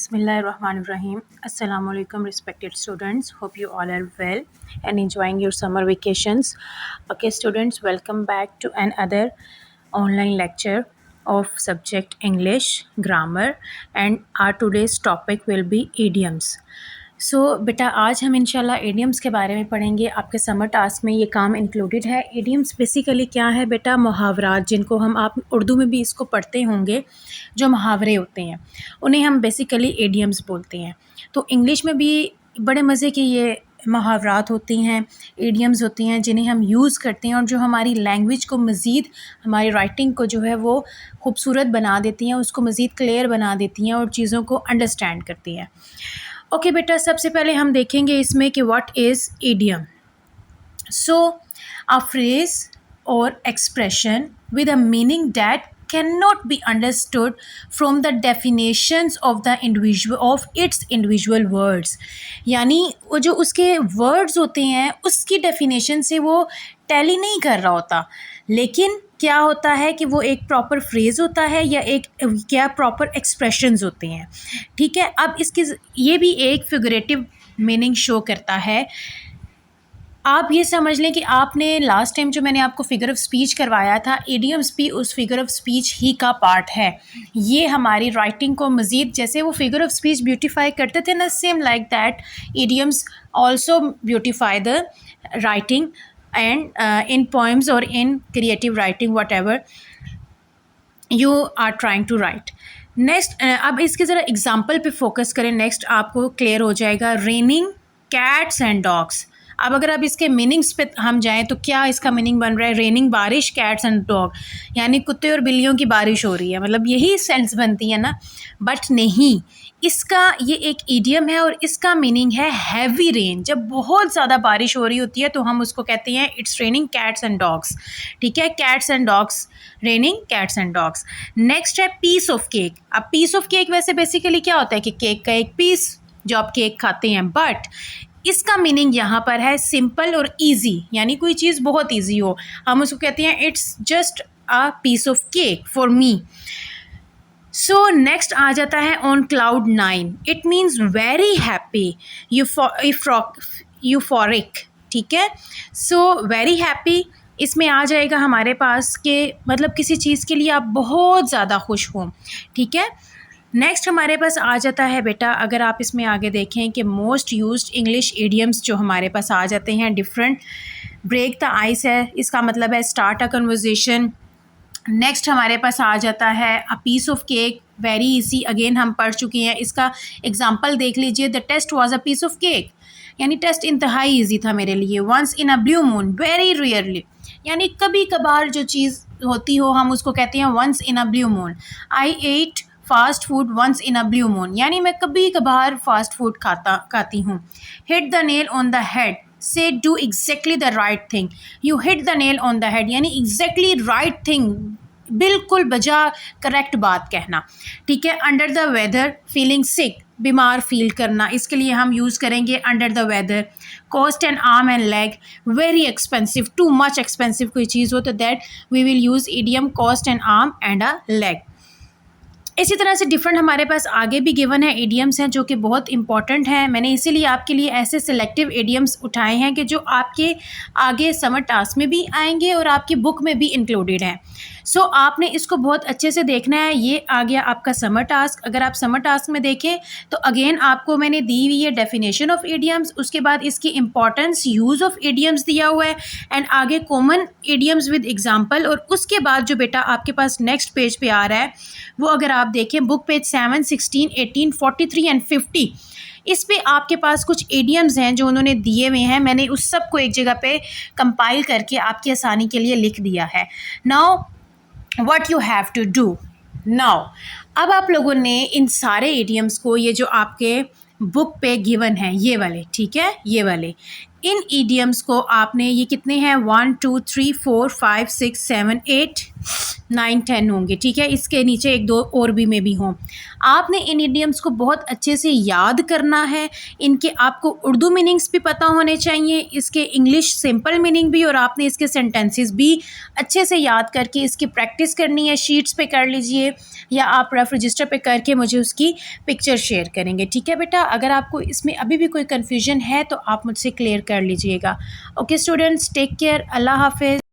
Bismillahirrahmanirrahim. Assalamu alaikum, respected students. Hope you all are well and enjoying your summer vacations. Okay, students, welcome back to another online lecture of subject English grammar, and our today's topic will be idioms. सो बेटा आज हम इंशाल्लाह idioms के बारे में पढ़ेंगे। आपके summer task में ये काम इंक्लूडेड है। एडियम्स बेसिकली क्या है बेटा? मुहावरात, जिनको हम आप उर्दू में भी इसको पढ़ते होंगे, जो मुहावरे होते हैं उन्हें हम बेसिकली एडियम्स बोलते हैं। तो इंग्लिश में भी बड़े मज़े के ये मुहावरात होती हैं, एडियम्स होती हैं, जिन्हें हम यूज़ करते हैं और जो हमारी लैंग्वेज को मज़ीद, हमारी राइटिंग को जो है वो खूबसूरत बना देती हैं, उसको मज़ीद क्लियर बना देती हैं और चीज़ों को अंडरस्टैंड करती हैं। ओके बेटा, सबसे पहले हम देखेंगे इसमें कि what is idiom. So a phrase और expression with a meaning that can not be understood from the definitions of the individual of its individual words, यानी वो जो उसके वर्ड्स होते हैं उसकी डेफिनेशन से वो टैली नहीं कर रहा होता, लेकिन क्या होता है कि वो एक प्रॉपर फ्रेज़ होता है या एक क्या प्रॉपर एक्सप्रेशंस होते हैं। ठीक है, अब इसकी ये भी एक फिगरेटिव मीनिंग शो करता है। आप ये समझ लें कि आपने लास्ट टाइम जो मैंने आपको फिगर ऑफ स्पीच करवाया था, इडियम्स भी उस फिगर ऑफ स्पीच ही का पार्ट है। ये हमारी राइटिंग को मज़ीद, जैसे वो फिगर ऑफ स्पीच ब्यूटिफाई करते थे ना, same like that idioms also beautify the writing and in poems or in creative writing, whatever you are trying to write. Next, अब इसके ज़रा एग्जाम्पल पे फोकस करें, नेक्स्ट आपको क्लियर हो जाएगा। Raining cats and dogs. अब अगर अब इसके मीनिंग्स पे हम जाएं तो क्या इसका मीनिंग बन रहा है? रेनिंग बारिश, कैट्स एंड डॉग, यानी कुत्ते और बिल्लियों की बारिश हो रही है, मतलब यही सेंस बनती है ना। बट नहीं, इसका ये एक इडियम है और इसका मीनिंग है हैवी रेन। जब बहुत ज़्यादा बारिश हो रही होती है तो हम उसको कहते हैं it's raining cats and dogs. ठीक है, cats and dogs, raining cats and dogs. Next है पीस ऑफ केक। अब पीस ऑफ केक वैसे बेसिकली क्या होता है कि केक का एक पीस जो आप केक खाते हैं, बट इसका मीनिंग यहाँ पर है सिंपल और ईजी, यानी कोई चीज़ बहुत ईजी हो, हम उसको कहते हैं it's just a piece of cake for me. So next आ जाता है on cloud 9। It means very happy, euphoric. ठीक है, सो वेरी हैप्पी इसमें आ जाएगा हमारे पास के मतलब किसी चीज़ के लिए आप बहुत ज़्यादा खुश हो। ठीक है, नेक्स्ट हमारे पास आ जाता है बेटा, अगर आप इसमें आगे देखें कि मोस्ट यूज्ड इंग्लिश इडियम्स जो हमारे पास आ जाते हैं डिफरेंट। ब्रेक द आइस है, इसका मतलब है स्टार्ट अ कन्वर्सेशन। नेक्स्ट हमारे पास आ जाता है a piece of cake, very easy, again हम पढ़ चुके हैं। इसका एग्जांपल देख लीजिए, the test was a piece of cake, यानी टेस्ट इंतहाई इजी था मेरे लिए। Once in a blue moon, very rarely, यानी कभी कभार जो चीज़ होती हो हम उसको कहते हैं once in a blue moon. I ate fast food once in a blue moon, यानी मैं कभी कभार फास्ट फूड खाती हूँ। Hit the nail on the head, say do exactly the right thing, you hit the nail on the head, यानी exactly right thing, बिल्कुल बजा correct बात कहना। ठीक है, under the weather, feeling sick, बीमार फील करना, इसके लिए हम यूज़ करेंगे under the weather. Cost an arm and leg, very expensive, too much expensive कोई चीज़ हो तो that we will use idiom cost an arm and a leg. इसी तरह से डिफरेंट हमारे पास आगे भी गिवन है इडियम्स हैं जो कि बहुत इंपॉर्टेंट हैं। मैंने इसीलिए आपके लिए ऐसे सिलेक्टिव इडियम्स उठाए हैं कि जो आपके आगे समर टास्क में भी आएंगे और आपकी बुक में भी इंक्लूडेड हैं। सो आपने इसको बहुत अच्छे से देखना है। ये आ गया आपका समर टास्क। अगर आप समर टास्क में देखें तो अगेन आपको मैंने दी हुई है डेफिनेशन ऑफ इडियम्स, उसके बाद इसकी इंपॉर्टेंस, यूज़ ऑफ इडियम्स दिया हुआ है, एंड आगे कॉमन इडियम्स विद एग्जाम्पल। और उसके बाद जो बेटा आपके पास नेक्स्ट पेज पे आ रहा है वो अगर आप देखें बुक पेज 7, 16, 18, 43 एंड 50, इस पे आपके पास कुछ इडियम्स हैं जो उन्होंने दिए हुए हैं। मैंने उस सब को एक जगह पे कंपाइल करके आपकी आसानी के लिए लिख दिया है। Now what you have to do now, अब आप लोगों ने इन सारे इडियम्स को, ये जो आपके बुक पे गिवन है ये वाले, ठीक है, ये वाले, इन ईडियम्स को आपने, ये कितने हैं, 1 2 3 4 5 6 7 8 9 10 होंगे, ठीक है, इसके नीचे एक दो और भी में भी हों। आपने इन ईडियम्स को बहुत अच्छे से याद करना है। इनके आपको उर्दू मीनिंग्स भी पता होने चाहिए, इसके इंग्लिश सिंपल मीनिंग भी, और आपने इसके सेंटेंसेस भी अच्छे से याद करके इसकी प्रैक्टिस करनी है। शीट्स पे कर लीजिए या आप रफ रजिस्टर पे करके मुझे उसकी पिक्चर शेयर करेंगे, ठीक है बेटा। अगर आपको इसमें अभी भी कोई कन्फ्यूजन है तो आप मुझसे क्लियर कर लीजिएगा। ओके स्टूडेंट्स, टेक केयर, अल्लाह हाफिज़।